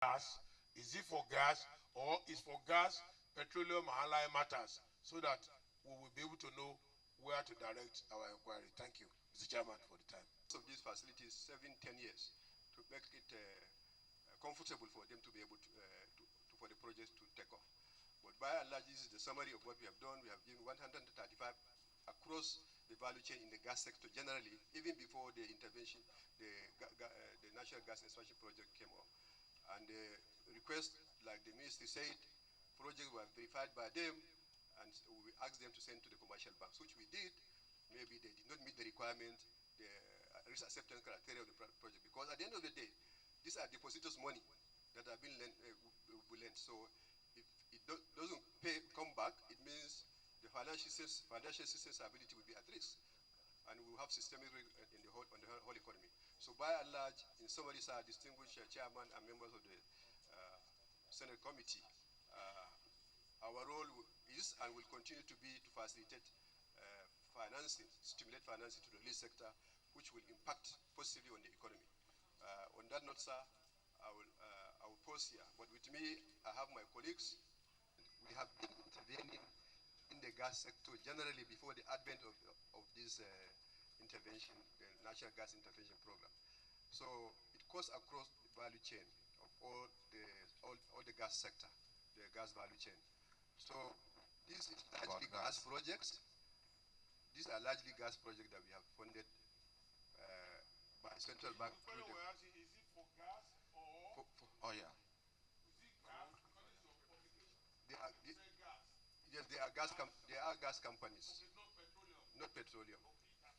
gas? Is it for gas, or is for gas, petroleum, and allied matters, so that we will be able to know where to direct our inquiry? Thank you, Mr. Chairman, for the time. Of these facilities, 7-10 years, to make it comfortable for them to be able to, for the project to take off. But by and large, this is the summary of what we have done. We have given 135 across the value chain in the gas sector generally, even before the intervention, the National Gas Expansion Project came up. And the request, like the ministry said, projects were verified by them, and we asked them to send to the commercial banks, which we did. Maybe they did not meet the requirement, the risk acceptance criteria of the project, because at the end of the day, these are depositors' money that have been lent. So if it doesn't come back, it means the financial system's ability will be at risk, and we will have systemic risk in the whole economy. So by and large, in summary, sir, distinguished chairman and members of the Senate committee, our role is and will continue to be to facilitate financing, stimulate financing to the release sector, which will impact positively on the economy. On that note, sir, I will pause here. But with me, I have my colleagues. We have been intervening in the gas sector generally before the advent of this intervention, the National Gas Intervention Program. So it goes across the value chain of all the gas sector, the gas value chain. So these is largely gas projects. These are largely gas projects that we have funded by central bank. Is it for gas or? Oh yeah. Is it gas because it's your publication? Yes, they are gas companies. Okay, not petroleum. Not petroleum. Okay,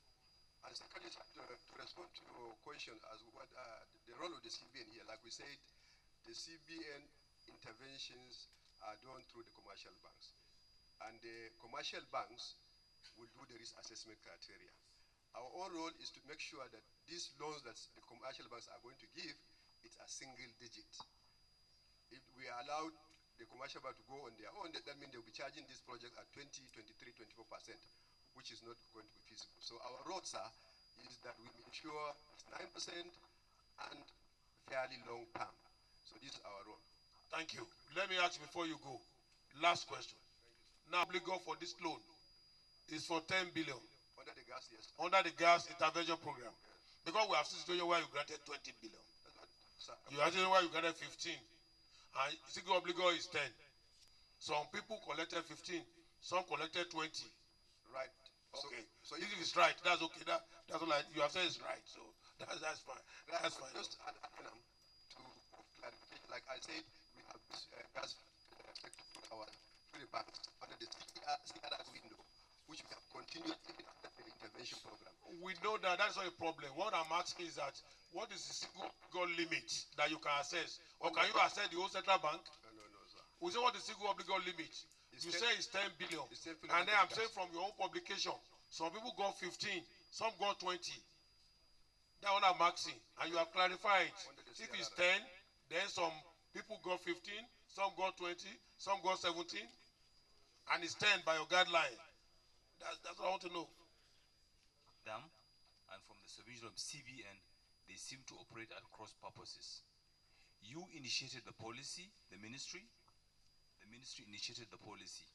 and secondly, to respond to your question as what the role of the CBN here, like we said, the CBN interventions are done through the commercial banks, and the commercial banks will do the risk assessment criteria. Our own role is to make sure that these loans that the commercial banks are going to give, it's a single digit. If we are allowed the commercial bank to go on their own, that means they'll be charging this project at 20, 23, 24%, which is not going to be feasible. So our role, sir, is that we ensure it's 9% and fairly long term. So this is our role. Thank you. Let me ask before you go. Last question. Now, obligor for this loan is for 10 billion. Under the gas, yes. Under the gas intervention program. Yes. Because we have seen situation where you granted 20 billion. You actually where you granted 15. And single obligor is 10. Some people collected 15, some collected 20. Right. Okay. So if it's right, that's okay. That's all you have said is right. So that's fine. That's fine. Just to clarify, like I said, we have this gas our three banks under the CRS window, which we have continued even after the intervention program. We know that that's not a problem. What I'm asking is that what is the single limit that you can access? Or can you access the whole central bank? No, sir. We say what is the single obligor limit? You say it's 10 billion. And then I'm saying from your own publication, some people got 15, some got 20. That's what I'm asking. And you have clarified. If it's 10, then some people got 15, some got 20, some got 17, and it's 10 by your guideline. That's what I want to know. Them, and from the supervision of CBN, they seem to operate at cross purposes. You initiated the policy, the ministry initiated the policy.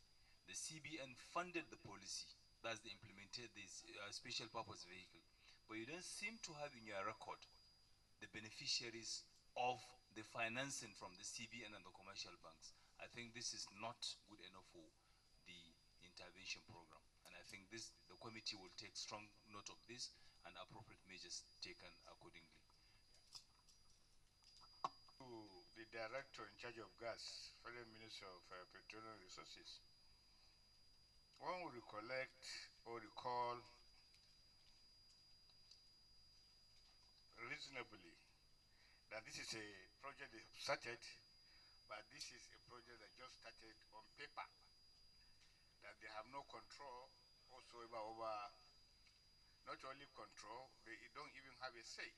The CBN funded the policy. That's the implemented this special purpose vehicle. But you don't seem to have in your record the beneficiaries of the financing from the CBN and the commercial banks. I think this is not good enough for the intervention program. And I think the committee will take strong note of this and appropriate measures taken accordingly. To the director in charge of gas, Federal Ministry of Petroleum Resources, one will recollect or recall reasonably that this is a project they have started, but this is a project that just started on paper, that they have no control whatsoever over, not only control, they don't even have a say.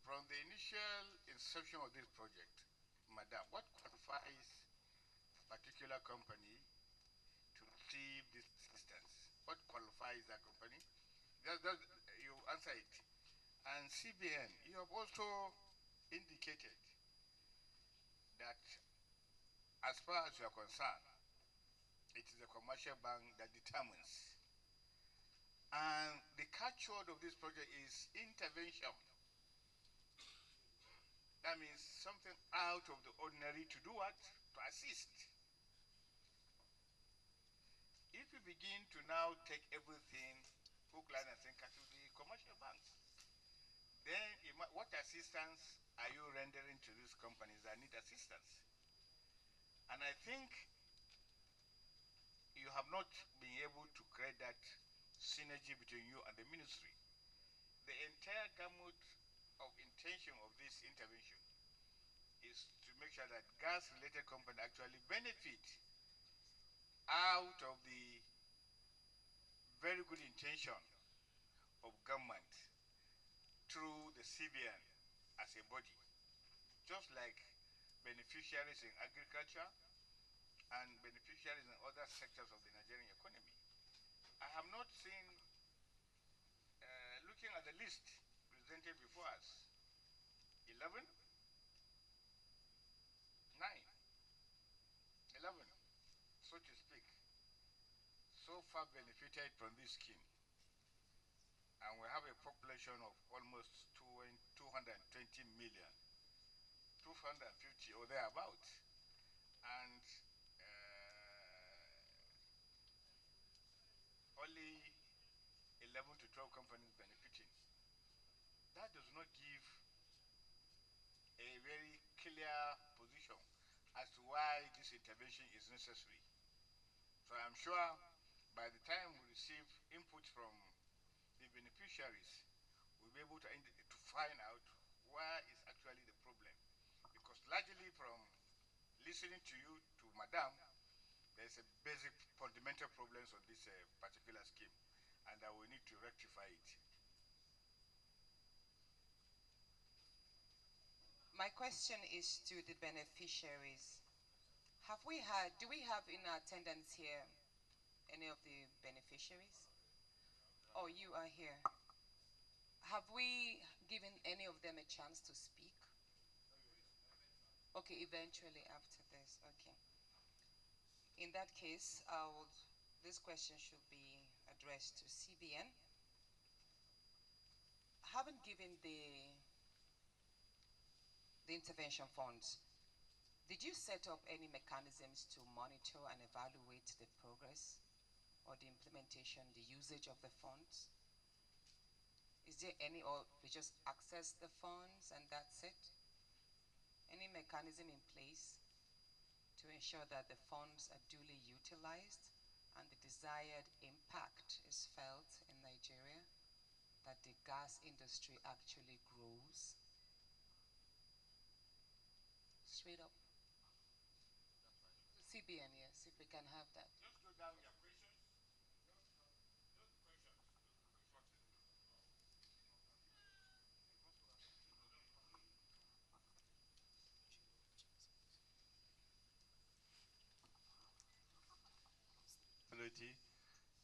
From the initial inception of this project, madam, what qualifies a particular company to receive this assistance? What qualifies that company? You answer it. And CBN, you have also indicated as far as you are concerned, it is the commercial bank that determines. And the catchword of this project is intervention. That means something out of the ordinary to do what? To assist. If you begin to now take everything, hook, line, and sinker to the commercial banks, then what assistance are you rendering to these companies that need assistance? And I think you have not been able to create that synergy between you and the ministry. The entire gamut of intention of this intervention is to make sure that gas-related companies actually benefit out of the very good intention of government through the CBN as a body, just like beneficiaries in agriculture and beneficiaries in other sectors of the Nigerian economy. I have not seen, looking at the list presented before us, 11, 9, 11, so to speak, so far benefited from this scheme. And we have a population of almost 220 million, 250 or thereabout. And only 11 to 12 companies benefiting. That does not give a very clear position as to why this intervention is necessary. So I'm sure by the time we receive input from the beneficiaries, we'll be able to find out where is actually the problem. Because largely from listening to you, to Madam, there's a basic fundamental problems on this particular scheme, and that we need to rectify it. My question is to the beneficiaries. Do we have in attendance here any of the beneficiaries? Oh, you are here. Have we given any of them a chance to speak? Okay, eventually after this, okay. In that case, this question should be addressed to CBN. Haven't given the intervention funds, did you set up any mechanisms to monitor and evaluate the progress or the implementation, the usage of the funds? Is there any, or we just access the funds and that's it? Any mechanism in place to ensure that the funds are duly utilized and the desired impact is felt in Nigeria, that the gas industry actually grows? Straight up. CBN, yes, if we can have that. Just go down your questions.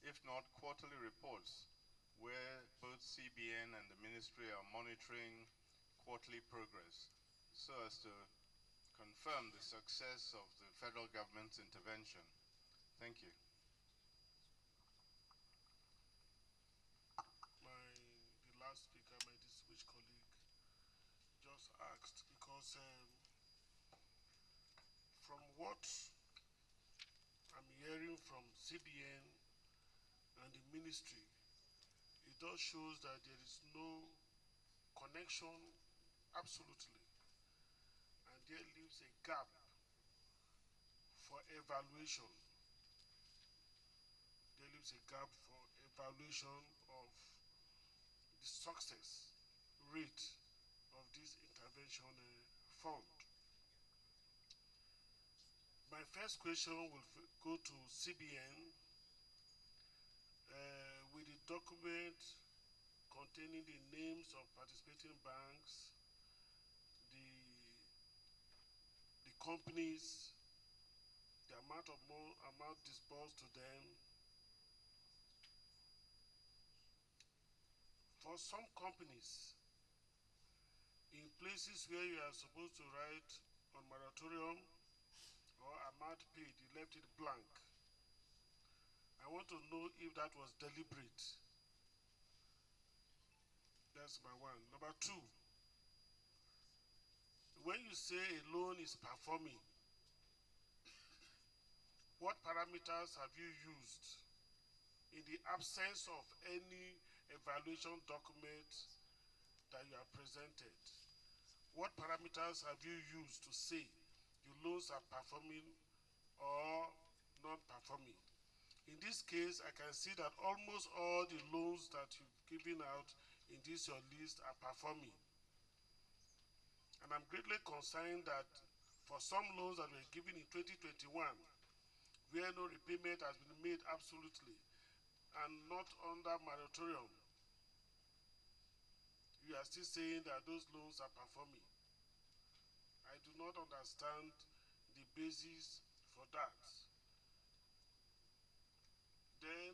If not quarterly reports, where both CBN and the ministry are monitoring quarterly progress so as to confirm the success of the federal government's intervention. Thank you. The last speaker, my distinguished colleague, just asked, because from what I'm hearing from CBN and the ministry, it does shows that there is no connection, absolutely, and there leaves a gap for evaluation. There leaves a gap for evaluation of the success rate of this intervention fund. My first question will go to CBN with the document containing the names of participating banks, the companies, the amount disbursed to them. For some companies, in places where you are supposed to write on moratorium or amount paid, you left it blank. I want to know if that was deliberate. That's my one. Number two, when you say a loan is performing, what parameters have you used in the absence of any evaluation document that you have presented? What parameters have you used to say your loans are performing or non-performing? In this case, I can see that almost all the loans that you've given out in this your list are performing. And I'm greatly concerned that for some loans that were given in 2021, where no repayment has been made absolutely, and not under moratorium, you are still saying that those loans are performing. I do not understand the basis for that. Then,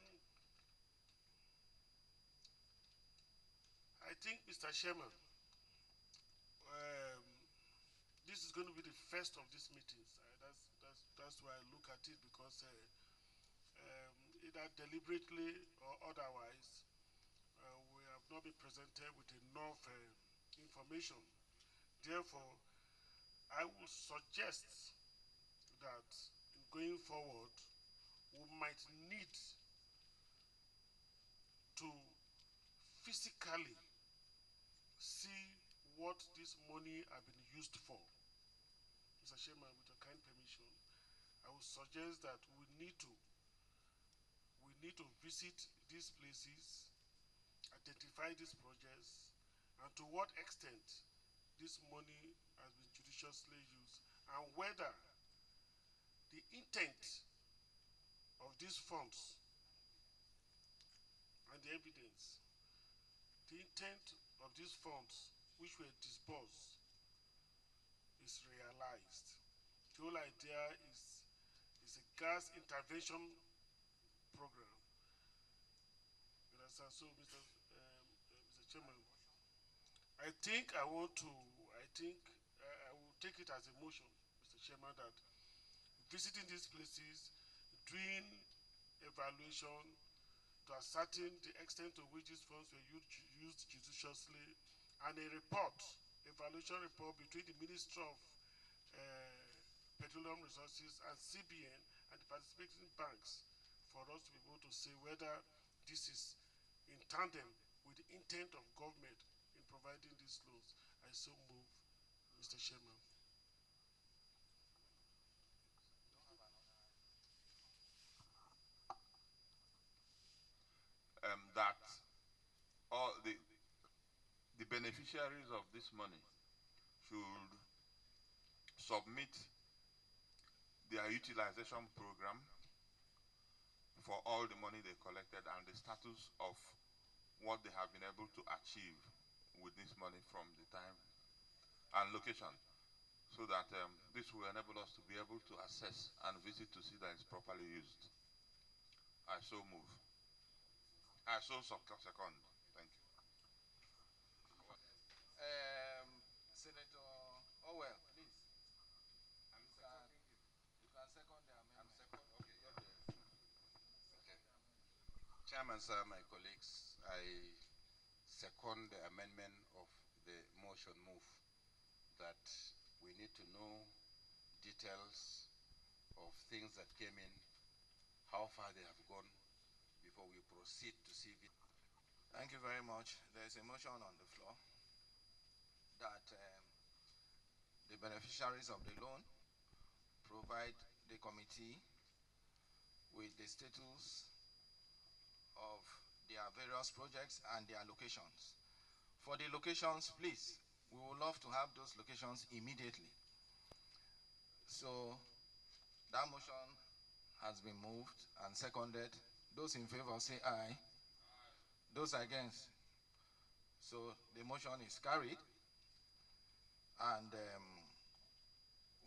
I think, Mr. Chairman, this is going to be the first of these meetings. That's why I look at it, because either deliberately or otherwise, we have not been presented with enough information. Therefore, I would suggest that going forward, we might need to physically see what this money has been used for. Mr. Chairman, with your kind permission, I would suggest that we need to visit these places, identify these projects, and to what extent this money has been judiciously used, and whether the intent of these funds and the evidence, the intent of these funds which were disbursed is realized. The whole idea is a gas intervention program. You understand? So, Mr. Chairman, I will take it as a motion, Mr. Chairman, that visiting these places, doing evaluation to ascertain the extent to which these funds were used judiciously, and a report, evaluation report between the Ministry of Petroleum Resources and CBN and the participating banks, for us to be able to say whether this is in tandem with the intent of government in providing these loans. I so move, Mr. Chairman. That all the beneficiaries of this money should submit their utilization program for all the money they collected and the status of what they have been able to achieve with this money from the time and location, so that this will enable us to be able to assess and visit to see that it's properly used. I so move. I so second. Thank you. Senator Oil, please. You can second the amendment. Okay. Chairman, sir, my colleagues, I second the amendment of the motion move that we need to know details of things that came in, how far they have gone before we proceed to see it. Thank you very much. There is a motion on the floor that the beneficiaries of the loan provide the committee with the status of their various projects and their locations. For the locations, please, we would love to have those locations immediately. So that motion has been moved and seconded. Those in favor say aye. Those against. So the motion is carried, and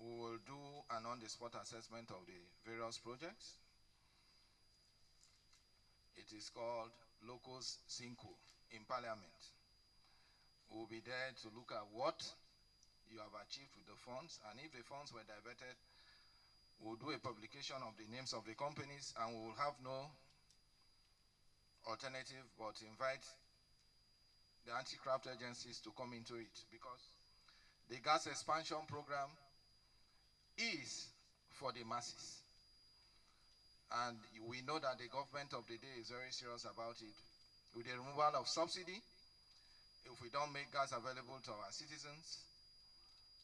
we will do an on-the-spot assessment of the various projects. It is called Locus Cinco in Parliament. We will be there to look at what you have achieved with the funds, and if the funds were diverted We'll do a publication of the names of the companies, and we will have no alternative but invite the anti-graft agencies to come into it, because the gas expansion program is for the masses. And we know that the government of the day is very serious about it. With the removal of subsidy, if we don't make gas available to our citizens,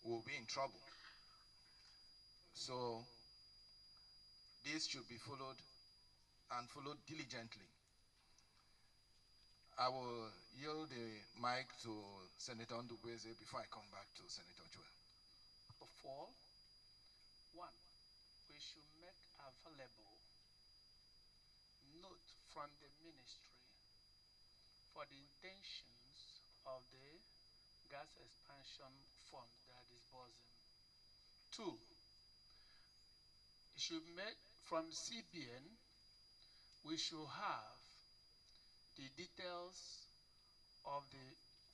we'll be in trouble. So this should be followed, and followed diligently. I will yield the mic to Senator Ndubweze before I come back to Senator Joel. Of all, one, we should make available note from the ministry for the intentions of the gas expansion fund that is disbursing. Two, it should make from CBN, we should have the details of the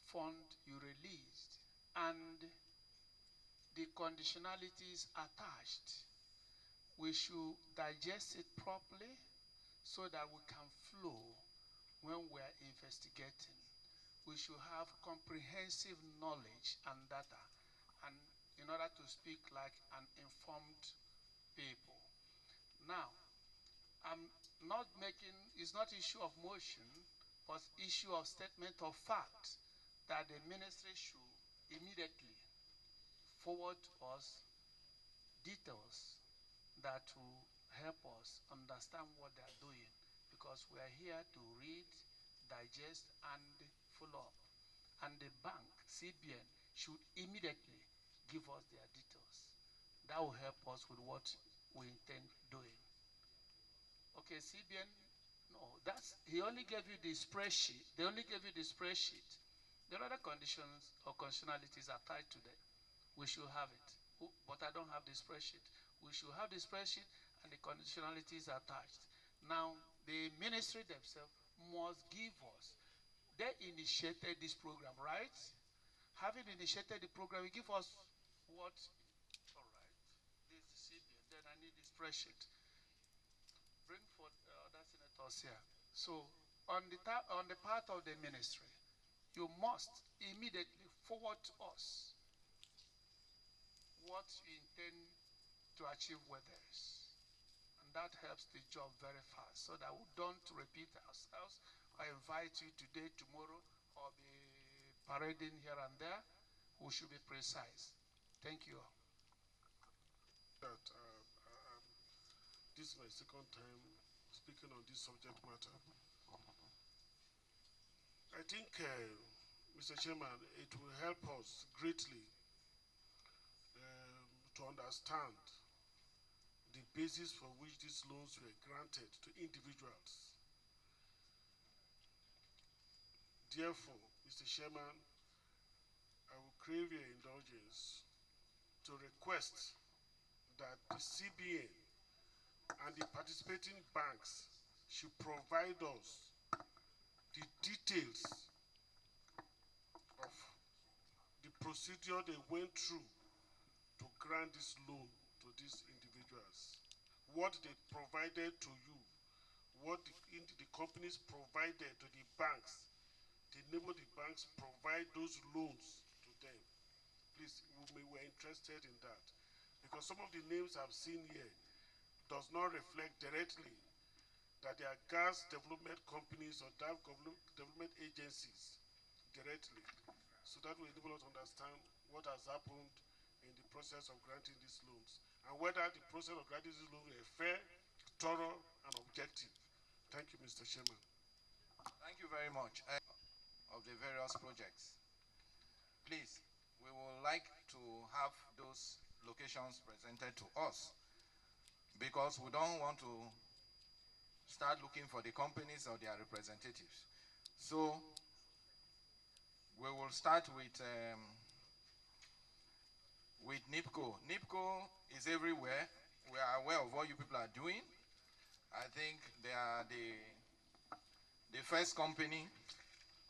fund you released and the conditionalities attached. We should digest it properly so that we can flow when we are investigating. We should have comprehensive knowledge and data, and in order to speak like an informed people. Now, I'm not making, it's not issue of motion, but issue of statement of fact that the ministry should immediately forward to us details that will help us understand what they are doing, because we are here to read, digest, and follow up. And the bank, CBN, should immediately give us their details. That will help us with what we intend doing. Okay, CBN, no, he only gave you the spreadsheet. They only gave you the spreadsheet. There are other conditions or conditionalities are tied to that. We should have it, but I don't have the spreadsheet. We should have the spreadsheet and the conditionalities attached. Now, the ministry themselves must give us. They initiated this program, right? Having initiated the program, we give us what? All right, this is the CBN. Then I need the spreadsheet. Bring forth other senators here. So, on the part of the ministry, you must immediately forward to us what you intend to achieve with this. And that helps the job very fast, so that we don't repeat ourselves or invite you today, tomorrow, or be parading here and there. We should be precise. Thank you. This is my second time speaking on this subject matter. I think, Mr. Chairman, it will help us greatly to understand the basis for which these loans were granted to individuals. Therefore, Mr. Chairman, I will crave your indulgence to request that the CBN and the participating banks should provide us the details of the procedure they went through to grant this loan to these individuals. What they provided to you, what the companies provided to the banks, the name of the banks provide those loans to them. Please, we're interested in that. Because some of the names I've seen here does not reflect directly that they are gas development companies or development agencies directly. So that will enable us to understand what has happened in the process of granting these loans, and whether the process of granting these loans is fair, thorough, and objective. Thank you, Mr. Chairman. Thank you very much. Of the various projects, please, we would like to have those locations presented to us, because we don't want to start looking for the companies or their representatives. So we will start with NIPCO. NIPCO is everywhere. We are aware of what you people are doing. I think they are the first company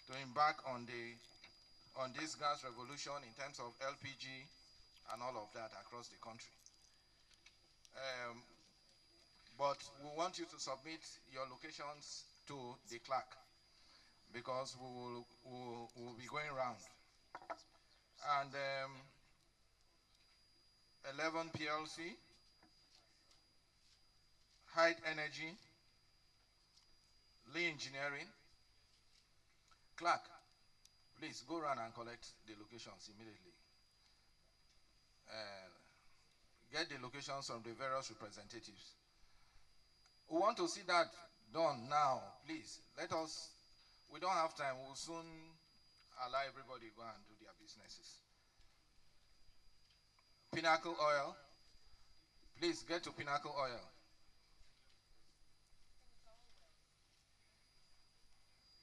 to embark on this gas revolution in terms of LPG and all of that across the country. But we want you to submit your locations to the clerk because we'll be going round. And 11 PLC, Hyde Energy, Lee Engineering. Clerk, please go around and collect the locations immediately. Get the locations from the various representatives. We want to see that done now, please. We don't have time. We'll soon allow everybody to go and do their businesses. Pinacle Oil, please get to Pinacle Oil.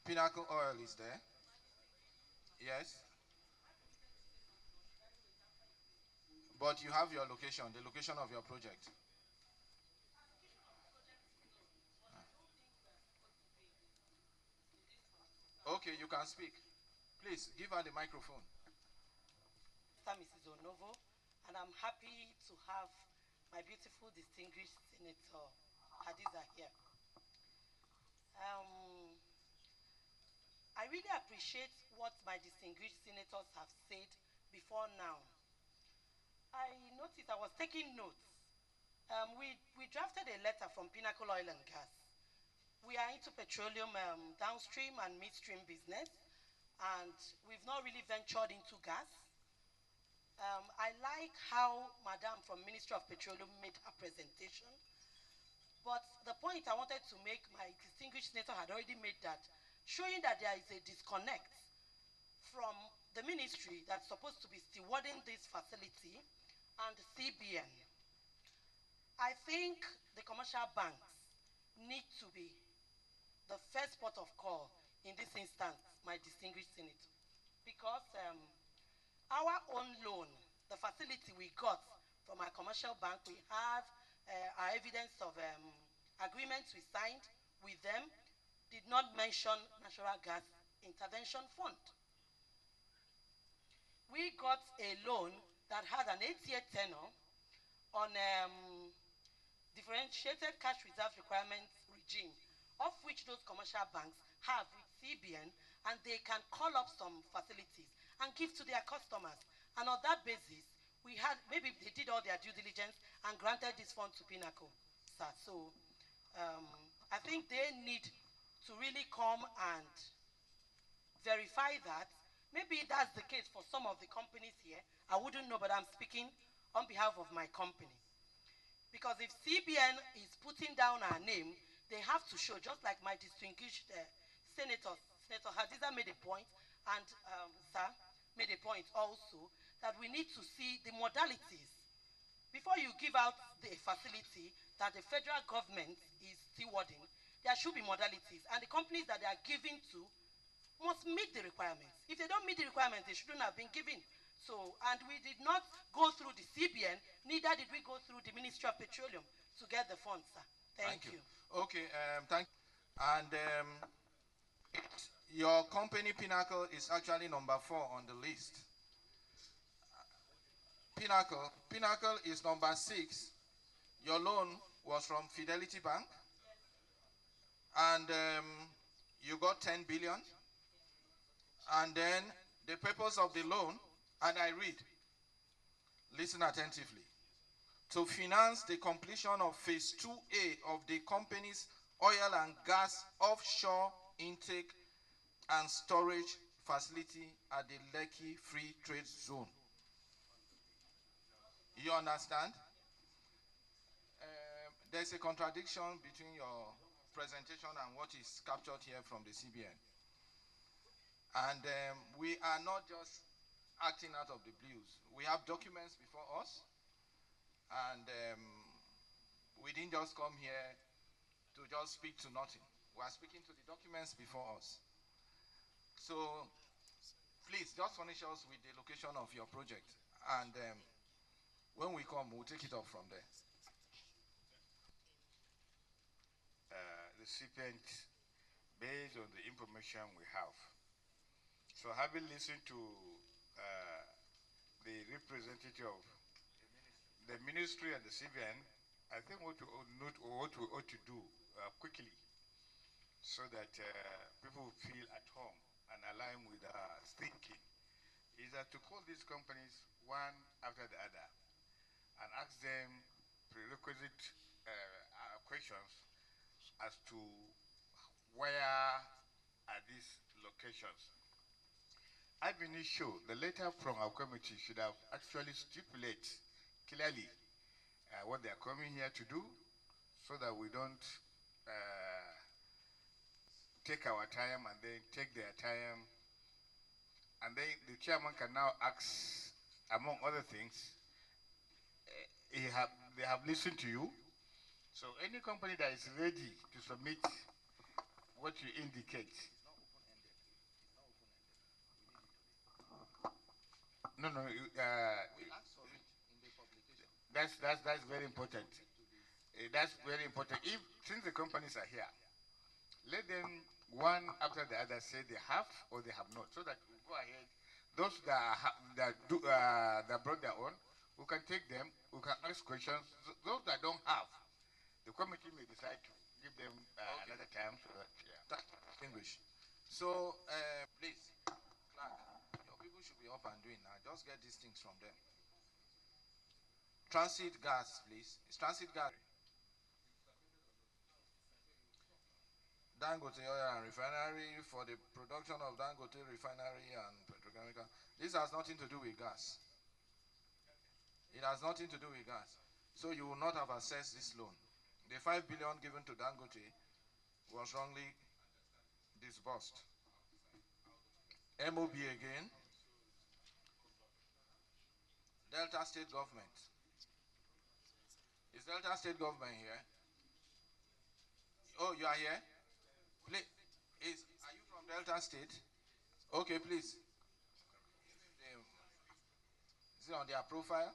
Pinacle Oil is there. Yes. But you have your location, the location of your project. Okay, you can speak. Please, give her the microphone. Mrs. Onovo, and I'm happy to have my beautiful, distinguished Senator Hadiza here. I really appreciate what my distinguished senators have said before now. I noticed, I was taking notes. We drafted a letter from Pinacle Oil and Gas. We are into petroleum downstream and midstream business, and we've not really ventured into gas. I like how Madam from Ministry of Petroleum made her presentation, but the point I wanted to make, my distinguished senator had already made that, showing that there is a disconnect from the ministry that's supposed to be stewarding this facility and CBN. I think the commercial banks need to be the first port of call in this instance, my distinguished senator, because our own loan, the facility we got from our commercial bank, we have our evidence of agreements we signed with them, did not mention Natural Gas Intervention Fund. We got a loan that had an 8-year tenor on differentiated cash reserve requirements regime, of which those commercial banks have with CBN, and they can call up some facilities and give to their customers. And on that basis, we had, maybe they did all their due diligence and granted this fund to Pinacle, sir. So I think they need to really come and verify that. Maybe that's the case for some of the companies here. I wouldn't know, but I'm speaking on behalf of my company. Because if CBN is putting down our name, they have to show, just like my distinguished Senator Hadiza made a point, and sir made a point also, that we need to see the modalities. Before you give out the facility that the federal government is stewarding, there should be modalities, and the companies that they are giving to must meet the requirements. If they don't meet the requirements, they shouldn't have been given. So, and we did not go through the CBN, neither did we go through the Ministry of Petroleum to get the funds, sir. Thank you. Okay, thank you. And your company, Pinacle, is actually number 4 on the list. Pinacle is number 6. Your loan was from Fidelity Bank, and you got 10 billion. And then the purpose of the loan, and I read, listen attentively, to finance the completion of phase 2A of the company's oil and gas offshore intake and storage facility at the Lekki Free Trade Zone. You understand? There's a contradiction between your presentation and what is captured here from the CBN. And we are not just acting out of the blues. We have documents before us, and we didn't just come here to just speak to nothing. We are speaking to the documents before us. So please just furnish us with the location of your project, and when we come, we'll take it up from there. The recipient, based on the information we have. So having listened to the representative of the ministry and the CBN, I think what we ought to do quickly, so that people feel at home and align with thinking, is that to call these companies one after the other and ask them prerequisite questions as to where are these locations. I've been sure the letter from our committee should have actually stipulate clearly what they are coming here to do, so that we don't take our time and then take their time, and then the chairman can now ask, among other things, they have listened to you. So any company that is ready to submit what you indicate. No, no. That's very important. That's very important. Since the companies are here, let them one after the other say they have or they have not, so that we go ahead. Those that brought their own, we can take them. We can ask questions. Those that don't have, the committee may decide to give them another time. So that, English. So, please, Clark, your people should be up and doing now. Just get these things from them. Transit gas, please. It's transit gas. Dangote Oil and Refinery for the production of Dangote Refinery and petrochemical. This has nothing to do with gas. It has nothing to do with gas. So you will not have accessed this loan. The 5 billion given to Dangote was wrongly disbursed. MOB again. Delta State Government. Is Delta State Government here? Oh, you are here? Please, are you from Delta State? Okay, please. Is it on their profile?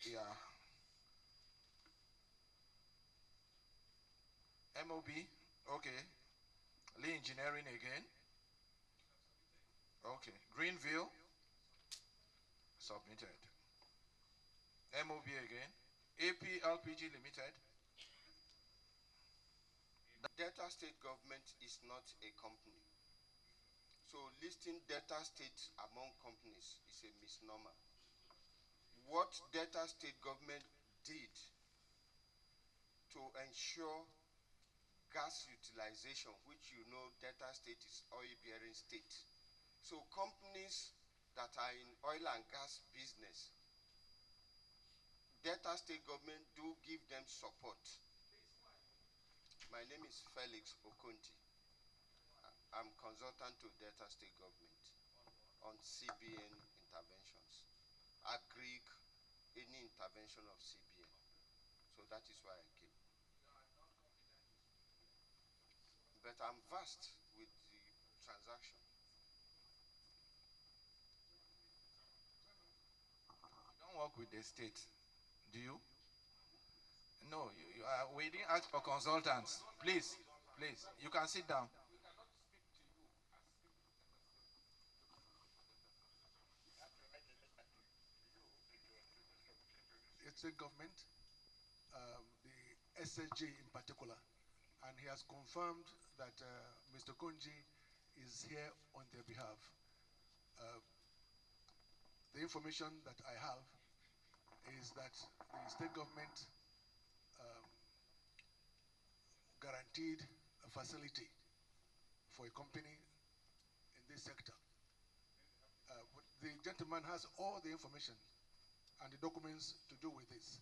Yeah. MOB, okay. Lee Engineering again. Okay. Greenville, submitted. MOB again. AP LPG Limited. The Delta State government is not a company. So listing Delta State among companies is a misnomer. What Delta State government did to ensure gas utilization, which you know Delta State is oil-bearing state. So companies that are in oil and gas business, Delta State government do give them support. My name is Felix Okonti. I'm consultant to Delta State government on CBN interventions, agric, any intervention of CBN. So that is why I came. But I'm versed with the transaction. You don't work with the state, do you? No, we didn't ask for consultants. Please, please, you can sit down. State government, the SSG in particular, and he has confirmed that Mr. Konji is here on their behalf. The information that I have is that the state government guaranteed a facility for a company in this sector. But the gentleman has all the information and the documents to do with this.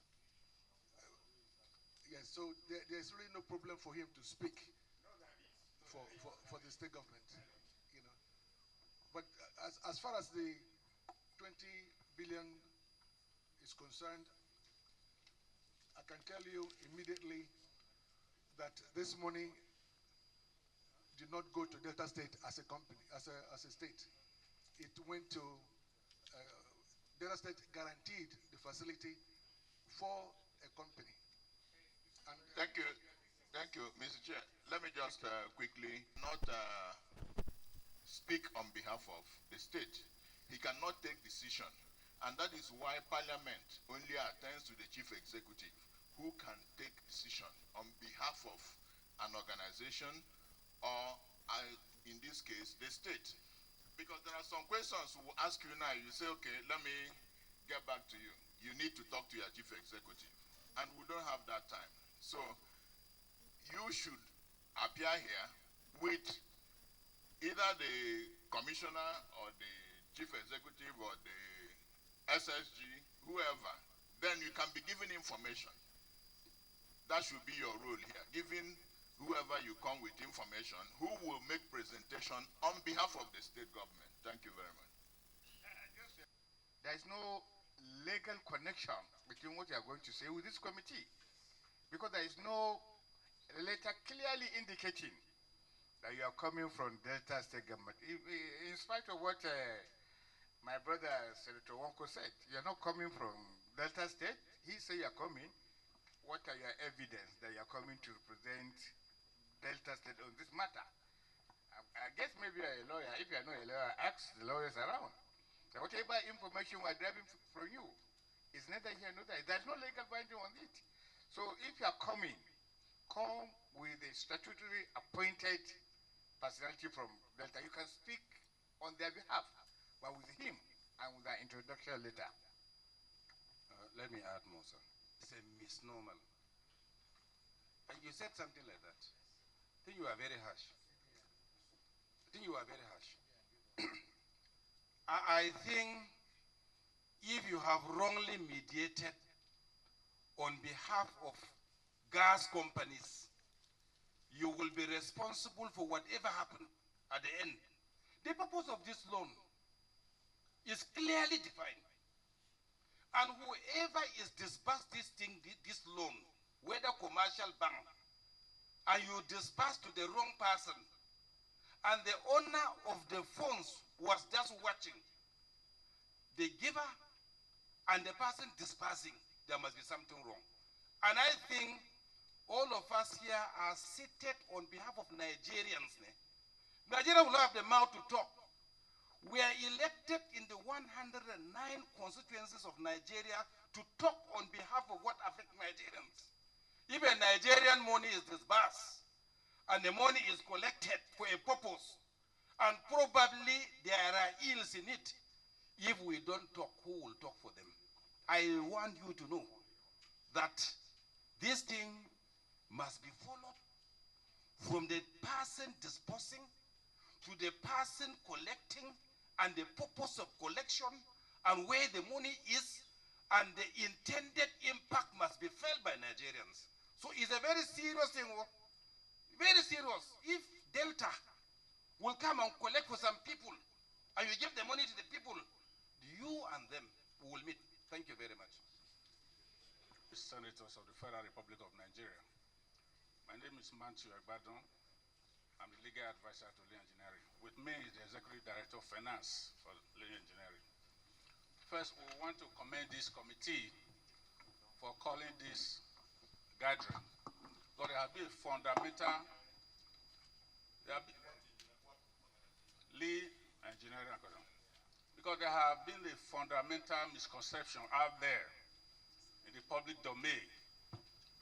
Yes, so there's really no problem for him to speak for the state government, you know. But as far as the 20 billion is concerned, I can tell you immediately that this money did not go to Delta State as a company, as a state. It went to Delta State guaranteed the facility for a company. And Thank you, Mr. Chair. Let me just quickly not speak on behalf of the state. He cannot take decision, and that is why Parliament only attends to the Chief Executive, who can take decision on behalf of an organization or, in this case, the state. Because there are some questions we will ask you now. You say, okay, let me get back to you. You need to talk to your Chief Executive, and we don't have that time. So you should appear here with either the commissioner or the chief executive or the SSG, whoever. Then you can be given information. That should be your role here, giving whoever you come with information who will make presentation on behalf of the state government. Thank you very much. There is no legal connection between what you are going to say with this committee, because there is no letter clearly indicating that you are coming from Delta State government. In spite of what my brother Senator Wonko said, you are not coming from Delta State. He said you are coming. What are your evidence that you are coming to represent Delta State on this matter? I guess maybe you are a lawyer. If you are not a lawyer, ask the lawyers around. So whatever information we are driving from you is neither here nor there. There is no legal binding on it. So if you are coming, come with a statutory appointed personality from Delta. You can speak on their behalf, but with him and with an introduction letter. Let me add more, sir. It's a misnomer. You said something like that. I think you are very harsh. I think if you have wrongly mediated on behalf of gas companies, you will be responsible for whatever happened at the end. The purpose of this loan is clearly defined. And whoever is disbursed this loan, whether commercial bank, and you disburse to the wrong person, and the owner of the funds was just watching, the giver and the person disbursing, there must be something wrong. And I think all of us here are seated on behalf of Nigerians. Nigeria will have the mouth to talk. We are elected in the 109 constituencies of Nigeria to talk on behalf of what affects Nigerians. If a Nigerian money is disbursed and the money is collected for a purpose, and probably there are ills in it, if we don't talk, who will talk for them? I want you to know that this thing must be followed from the person disbursing to the person collecting, and the purpose of collection, and where the money is, and the intended impact must be felt by Nigerians. So it's a very serious thing, very serious. If Delta will come and collect for some people, and you give the money to the people, you and them will meet. Thank you very much. Senators of the Federal Republic of Nigeria. My name is Manchu Agbadon. I'm the legal advisor to Lee Engineering. With me is the Executive Director of Finance for Lee Engineering. First, we want to commend this committee for calling this gathering. But there have been fundamental, Lee Engineering, because there have been a fundamental misconception out there in the public domain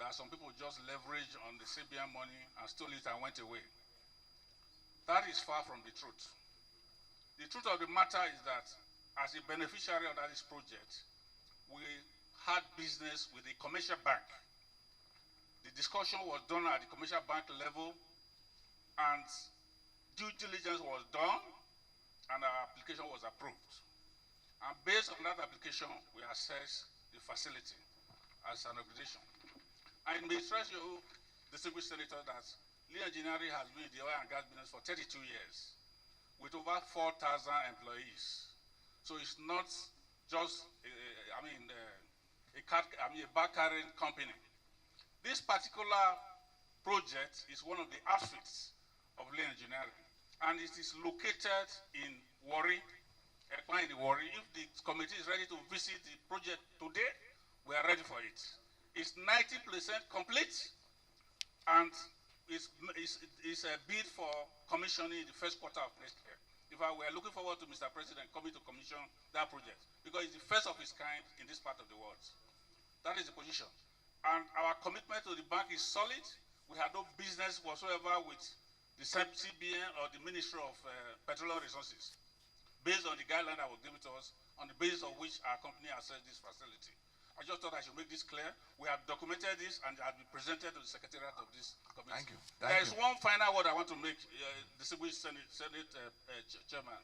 that some people just leveraged on the CBN money and stole it and went away. That is far from the truth. The truth of the matter is that as a beneficiary of this project, we had business with the commercial bank. The discussion was done at the commercial bank level, and due diligence was done, and our application was approved. And based on that application, we assessed the facility as an organization. I may stress you, distinguished senator, that Lee Engineering has been in the oil and gas business for 32 years, with over 4,000 employees. So it's not just, a back-carrying company. This particular project is one of the outfits of Lee Engineering, and it is located in Warri, in Warri. If the committee is ready to visit the project today, we are ready for it. It's 90% complete, and is a bid for commissioning in the first quarter of next year. In fact, we are looking forward to Mr. President coming to commission that project because it's the first of its kind in this part of the world. That is the position. And our commitment to the bank is solid. We have no business whatsoever with the CBN or the Ministry of Petroleum Resources, based on the guideline that was given to us, on the basis of which our company accessed this facility. I just thought I should make this clear. We have documented this and it has been presented to the Secretariat of this committee. Thank you. There is one final word I want to make, distinguished Senate Chairman.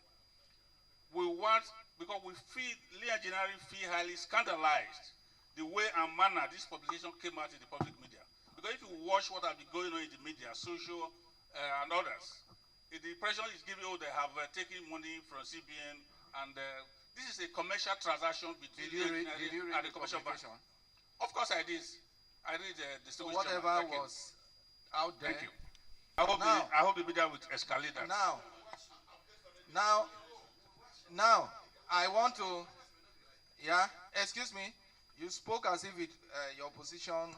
We want, because we feel, Lee Engineering feel highly scandalized the way and manner this publication came out in the public media. Because if you watch what has been going on in the media, social and others, the impression is given, oh, they have taken money from CBN and this is a commercial transaction between and the commercial bank. Of course I did. I read the so whatever was out there. Thank you. I hope the media will escalate that. Now, I want to, excuse me, you spoke as if your position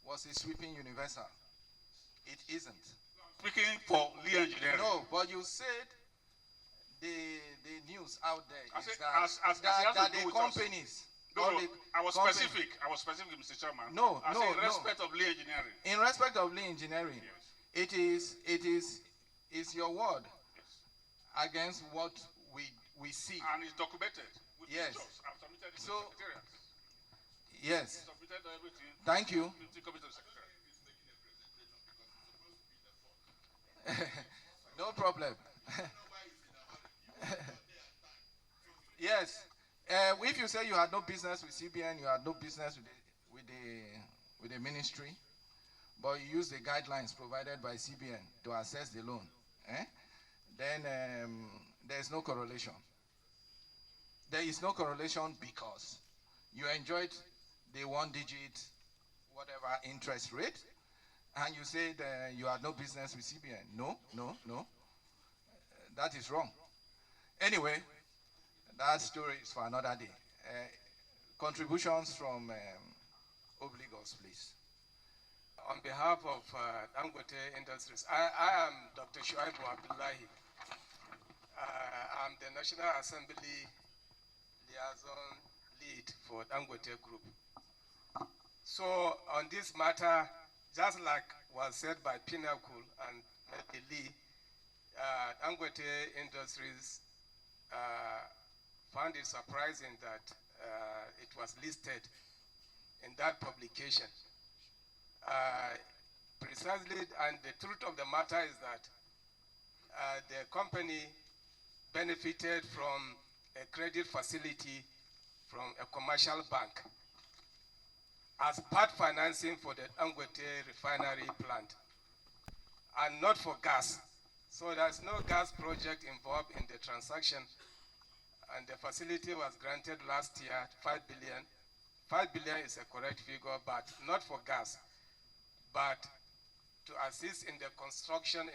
was a sweeping universal. It isn't. Speaking for Lee Engineering. No, but you said the news out there is that the companies. I was specific, Mr. Chairman. No. In respect of Lee Engineering. In respect of Lee Engineering, yes. it is your word against what we see. And it's documented. Yes. I've submitted it to so, the Secretariat. Yes. Submitted everything. Thank you. No problem. Yes. If you say you had no business with CBN, you had no business with the ministry, but you use the guidelines provided by CBN to assess the loan, then there's no correlation. There is no correlation because you enjoyed the 1-digit whatever interest rate, and you said you had no business with CBN. No. That is wrong. Anyway, that story is for another day. Contributions from Obligos, please. On behalf of Dangote Industries, I am Dr. Shuaibu Abdullahi. I'm the National Assembly Liaison Lead for Dangote Group. So on this matter, just like was said by Pinacle and Lee, Dangote Industries found it surprising that it was listed in that publication. Precisely, and the truth of the matter is that the company benefited from a credit facility from a commercial bank as part financing for the Dangote refinery plant, and not for gas. So there's no gas project involved in the transaction, and the facility was granted last year, 5 billion. 5 billion is a correct figure, but not for gas, but to assist in the construction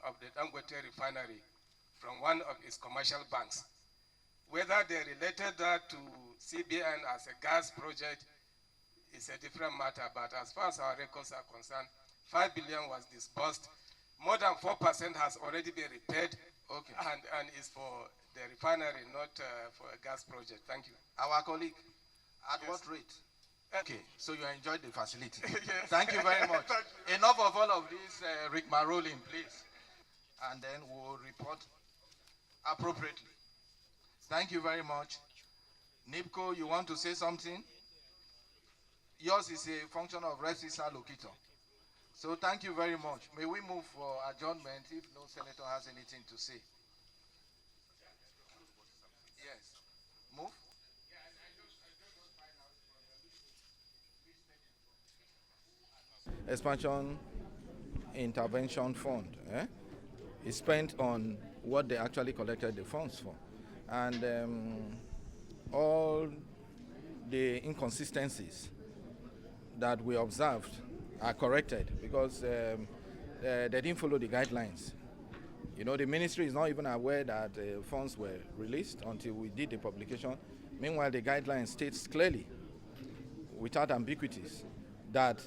of the Dangote refinery from one of its commercial banks. Whether they related that to CBN as a gas project is a different matter, but as far as our records are concerned, 5 billion was disbursed. More than 4% has already been repaid, and is for the refinery, not for a gas project. Thank you. Our colleague, at what rate? Okay, so you enjoyed the facility. Yes. Thank you very much. Enough of all of this rigmaroling, please. And then we'll report appropriately. Thank you very much. NIPCO, you want to say something? Yours is a function of res issa locator. So thank you very much. May we move for adjournment if no senator has anything to say? Yes. Move. Expansion Intervention Fund is spent on what they actually collected the funds for. And all the inconsistencies that we observed are corrected because they didn't follow the guidelines. You know, the ministry is not even aware that funds were released until we did the publication. Meanwhile, the guideline states clearly, without ambiguities, that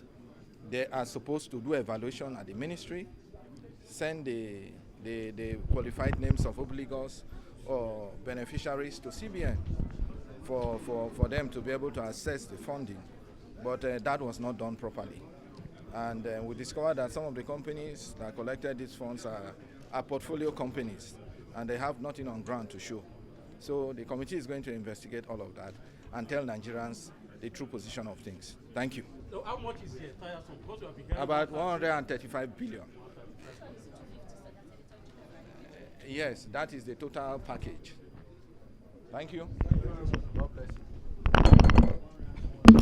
they are supposed to do evaluation at the ministry, send the qualified names of obligors or beneficiaries to CBN for them to be able to assess the funding. But that was not done properly. And we discovered that some of the companies that collected these funds are portfolio companies, and they have nothing on ground to show. So the committee is going to investigate all of that and tell Nigerians the true position of things. Thank you. So how much is the entire sum? Because we have been About 135 billion. Yes, that is the total package. Thank you.